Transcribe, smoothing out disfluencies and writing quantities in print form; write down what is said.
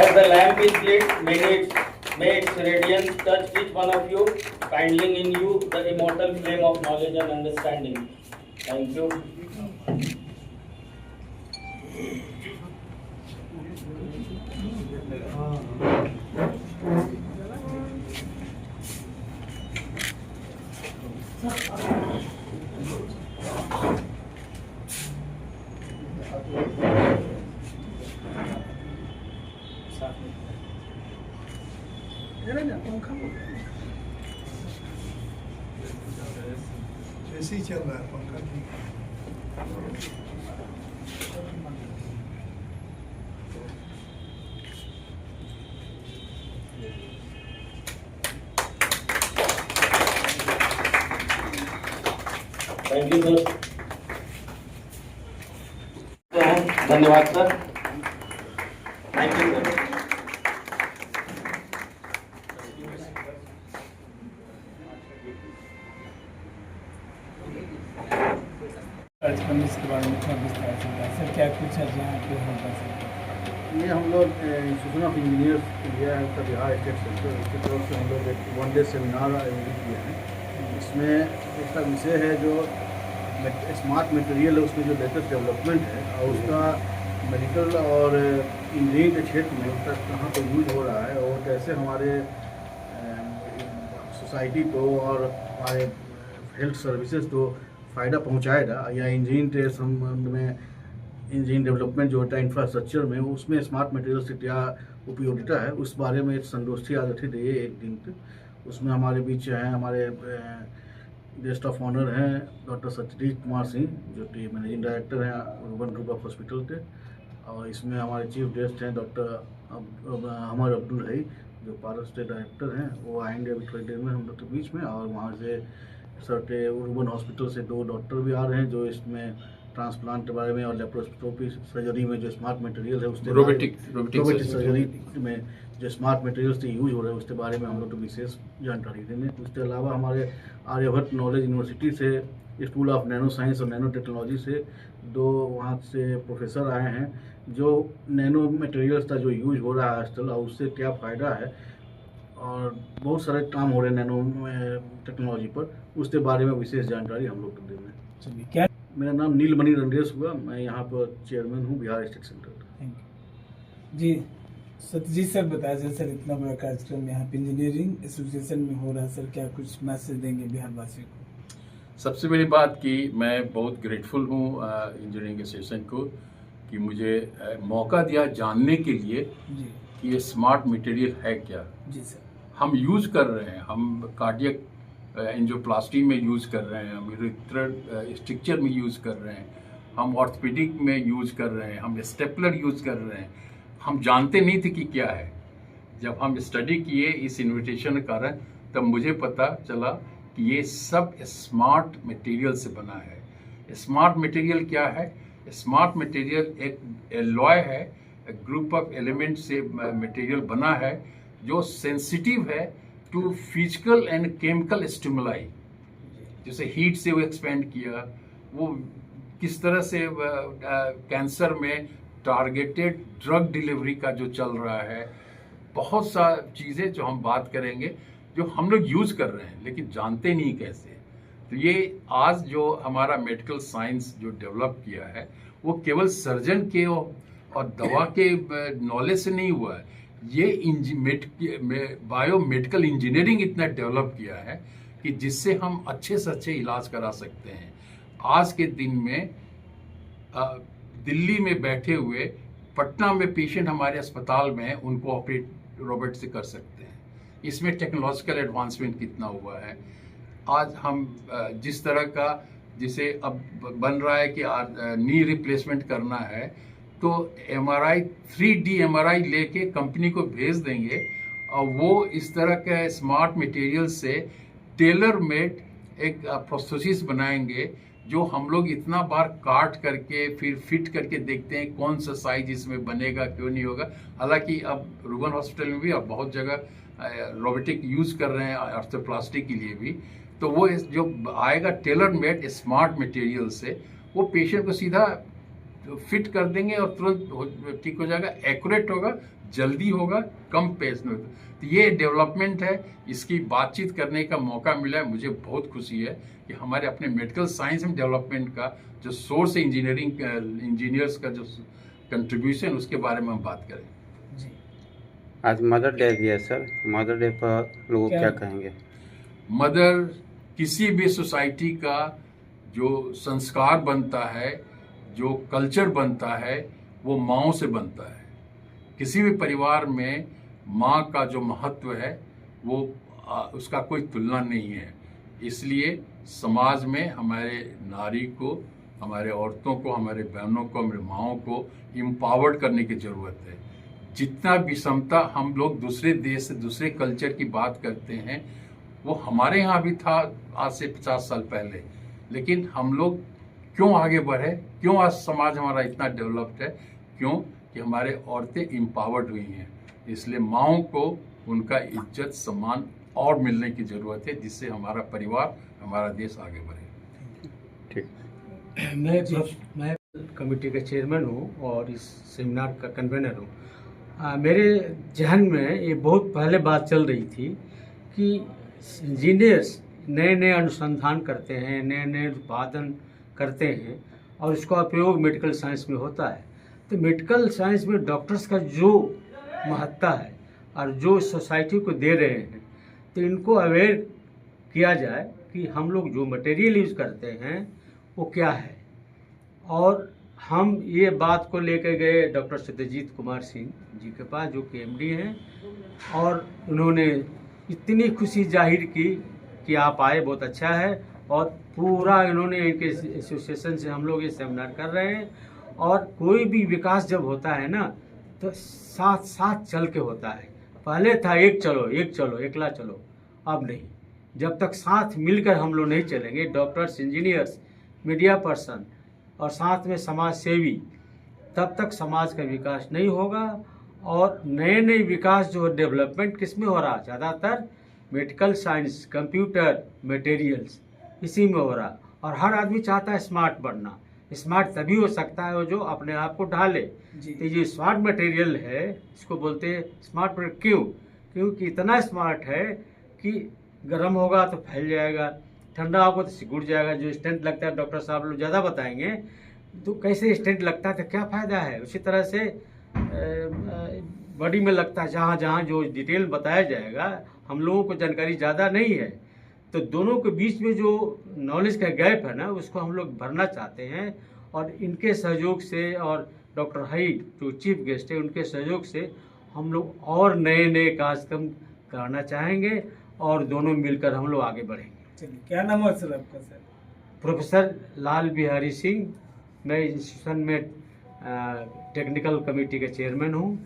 As the lamp is lit, may its radiance touch each one of you, kindling in you the immortal flame of knowledge and understanding. Thank you. जैसे ही चल रहा है पंखा ठीक thank you sir. धन्यवाद sir. Thank you sir. कार्यक्रम इसके बारे में थोड़ा विस्तार से बताएं सर, क्या कुछ है जहाँ पे होगा सर? ये हम लोग इंस्टीट्यूशन ऑफ इंजीनियर्स इंडिया का बिहार स्टेट सेंटर उसकी तरफ से हम लोग एक 1 डे सेमिनार आयोजित किए हैं। इसमें इसका विषय है जो स्मार्ट मटेरियल है, उसमें जो लेटेस्ट डेवलपमेंट है और उसका मेडिकल और इंजीनियरिंग के क्षेत्र में उसका कहाँ पर यूज हो रहा है और कैसे हमारे सोसाइटी को और हमारे हेल्थ सर्विसेज को फ़ायदा पहुँचाएगा या इंजीनियरिंग के संबंध में इंजीनियरिंग डेवलपमेंट जो होता है इंफ्रास्ट्रक्चर में उसमें स्मार्ट मटेरियल से क्या उपयोगिता है, उस बारे में एक संगोष्ठी आयोजित है एक दिन तक। उसमें हमारे बीच हैं हमारे गेस्ट ऑफ ऑनर हैं डॉक्टर सत्यजीत कुमार सिंह जो कि मैनेजिंग डायरेक्टर हैं अर्बन ग्रुप ऑफ हॉस्पिटल के, और इसमें हमारे चीफ गेस्ट हैं डॉक्टर हमर अब्दुल हई जो पारस के डायरेक्टर हैं। वो आएंगे अभी थोड़ी देर में हम लोग के बीच में, और वहाँ से सर के अर्बन हॉस्पिटल से 2 डॉक्टर भी आ रहे हैं जो इसमें ट्रांसप्लांट के बारे में और लेप्रोस्कोपी सर्जरी में जो स्मार्ट मटेरियल है उसके रोबोटिक सर्जरी में जो स्मार्ट मटेरियल से यूज हो रहे हैं उसके बारे में हम लोग को विशेष जानकारी देंगे। उसके अलावा हमारे आर्यभट्ट नॉलेज यूनिवर्सिटी से स्कूल ऑफ नैनो साइंस और नैनो टेक्नोलॉजी से 2 वहाँ से प्रोफेसर आए हैं जो नैनो मटेरियल्स का जो यूज हो रहा है आजकल और उससे क्या फ़ायदा है और बहुत सारे काम हो रहे हैं नैनो टेक्नोलॉजी पर, उसके बारे में विशेष जानकारी हम लोग को देंगे। चलिए, क्या मेरा नाम नीलमणि रंडेश हुआ, मैं यहाँ पर चेयरमैन हूँ बिहार स्टेट सेंटर का। Thank you ji. Satyajit sir बताया सर, इतना बड़ा कार्यक्रम यहाँ पे इंजीनियरिंग एसोसिएशन में हो रहा है सर, क्या कुछ मैसेज देंगे बिहार वासियों को? सबसे बड़ी बात कि मैं बहुत ग्रेटफुल हूँ इंजीनियरिंग एसोसिएशन को कि मुझे मौका दिया जानने के लिए जी कि ये स्मार्ट मटेरियल है क्या। जी सर। हम यूज़ कर रहे हैं, हम कार्डियक एंजियोप्लास्टी में यूज़ कर रहे हैं, हम यूरेथ्रल स्ट्रक्चर में यूज़ कर रहे हैं, हम ऑर्थोपेडिक में यूज़ कर रहे हैं, हम स्टेपलर यूज़ कर रहे हैं। हम जानते नहीं थे कि क्या है। जब हम स्टडी किए इस इन्विटेशन के कारण तब मुझे पता चला कि ये सब स्मार्ट मटेरियल से बना है। स्मार्ट मटेरियल क्या है? स्मार्ट मटेरियल एक एलॉय है, एक ग्रुप ऑफ एलिमेंट से मटेरियल बना है जो सेंसिटिव है to physical and chemical stimuli. जैसे हीट से वो एक्सपेंड किया, वो किस तरह से कैंसर में टारगेटेड ड्रग डिलीवरी का जो चल रहा है, बहुत सा चीज़ें जो हम बात करेंगे जो हम लोग यूज़ कर रहे हैं लेकिन जानते नहीं कैसे। तो ये आज जो हमारा मेडिकल साइंस जो डेवलप किया है वो केवल सर्जन के और दवा के नॉलेज से नहीं हुआ है, ये बायोमेडिकल इंजीनियरिंग इतना डेवलप किया है कि जिससे हम अच्छे से अच्छे इलाज करा सकते हैं। आज के दिन में दिल्ली में बैठे हुए पटना में पेशेंट हमारे अस्पताल में उनको ऑपरेट रोबोट से कर सकते हैं। इसमें टेक्नोलॉजिकल एडवांसमेंट कितना हुआ है। आज हम जिस तरह का जिसे अब बन रहा है कि नी रिप्लेसमेंट करना है तो एमआरआई 3D एमआरआई लेके कंपनी को भेज देंगे और वो इस तरह के स्मार्ट मटेरियल से टेलर मेड एक प्रोस्थेसिस बनाएंगे जो हम लोग इतना बार काट करके फिर फिट करके देखते हैं कौन सा साइज इसमें बनेगा क्यों नहीं होगा। हालांकि अब रुगन हॉस्पिटल में भी अब बहुत जगह रोबोटिक यूज़ कर रहे हैं आर्थोप्लास्टी के लिए भी। तो वो जो आएगा टेलर मेड स्मार्ट मटेरियल से वो पेशेंट को सीधा फिट कर देंगे और तुरंत ठीक हो जाएगा, एक्यूरेट होगा, जल्दी होगा, कम पेस में होगा। तो ये डेवलपमेंट है, इसकी बातचीत करने का मौका मिला है। मुझे बहुत खुशी है कि हमारे अपने मेडिकल साइंस में डेवलपमेंट का जो सोर्स इंजीनियर्स का जो कंट्रीब्यूशन, उसके बारे में हम बात करें। जी आज मदर डे भी है सर, मदर डे पर लोग क्या कहेंगे? मदर किसी भी सोसाइटी का जो संस्कार बनता है, जो कल्चर बनता है, वो माँओं से बनता है। किसी भी परिवार में माँ का जो महत्व है वो उसका कोई तुलना नहीं है। इसलिए समाज में हमारे नारी को, हमारे औरतों को, हमारे बहनों को, हमारे माँओं को एम्पावर्ड करने की ज़रूरत है। जितना विषमता हम लोग दूसरे देश से, दूसरे कल्चर की बात करते हैं, वो हमारे यहाँ भी था आज से 50 साल पहले, लेकिन हम लोग क्यों आगे बढ़े, क्यों आज समाज हमारा इतना डेवलप्ड है? क्यों कि हमारे औरतें एम्पावर्ड हुई हैं। इसलिए माँओं को उनका इज्जत सम्मान और मिलने की ज़रूरत है, जिससे हमारा परिवार, हमारा देश आगे बढ़े। ठीक। मैं कमेटी का चेयरमैन हूँ और इस सेमिनार का कन्वेनर हूँ। मेरे जहन में ये बहुत पहले बात चल रही थी कि इंजीनियर्स नए नए अनुसंधान करते हैं, नए नए उत्पादन करते हैं और इसका उपयोग मेडिकल साइंस में होता है। तो मेडिकल साइंस में डॉक्टर्स का जो महत्ता है और जो सोसाइटी को दे रहे हैं, तो इनको अवेयर किया जाए कि हम लोग जो मटेरियल यूज़ करते हैं वो क्या है। और हम ये बात को लेकर गए डॉक्टर सत्यजीत कुमार सिंह जी के पास, जो कि एमडी हैं, और उन्होंने इतनी खुशी जाहिर की कि आप आए, बहुत अच्छा है। और पूरा इन्होंने इनके एसोसिएशन से हम लोग ये सेमिनार कर रहे हैं। और कोई भी विकास जब होता है ना, तो साथ साथ चल के होता है। पहले था एक चलो एकला चलो, अब नहीं। जब तक साथ मिलकर हम लोग नहीं चलेंगे, डॉक्टर्स, इंजीनियर्स, मीडिया पर्सन और साथ में समाज सेवी, तब तक समाज का विकास नहीं होगा। और नए नए विकास जो डेवलपमेंट किस में हो रहा है, ज़्यादातर मेडिकल साइंस, कंप्यूटर, मटेरियल्स, इसी में हो रहा। और हर आदमी चाहता है स्मार्ट बनना। स्मार्ट तभी हो सकता है वो जो अपने आप को ढाले। तो ये स्मार्ट मटेरियल है, इसको बोलते हैं स्मार्ट। क्यों? क्योंकि इतना स्मार्ट है कि गर्म होगा तो फैल जाएगा, ठंडा होगा तो सिकुड़ जाएगा। जो स्टेंट लगता है, डॉक्टर साहब लोग ज़्यादा बताएंगे, तो कैसे स्टेंट लगता है, तो क्या फ़ायदा है। उसी तरह से बॉडी में लगता है, जहाँ जहाँ जो डिटेल बताया जाएगा। हम लोगों को जानकारी ज़्यादा नहीं है, तो दोनों के बीच में जो नॉलेज का गैप है ना, उसको हम लोग भरना चाहते हैं। और इनके सहयोग से और डॉक्टर हाई जो चीफ गेस्ट है, उनके सहयोग से हम लोग और नए नए कार्यक्रम कराना चाहेंगे और दोनों मिलकर हम लोग आगे बढ़ेंगे। चलिए, क्या नाम है सर आपका? सर प्रोफेसर लाल बिहारी सिंह, मैं इंस्टीट्यूशन में टेक्निकल कमेटी का चेयरमैन हूँ।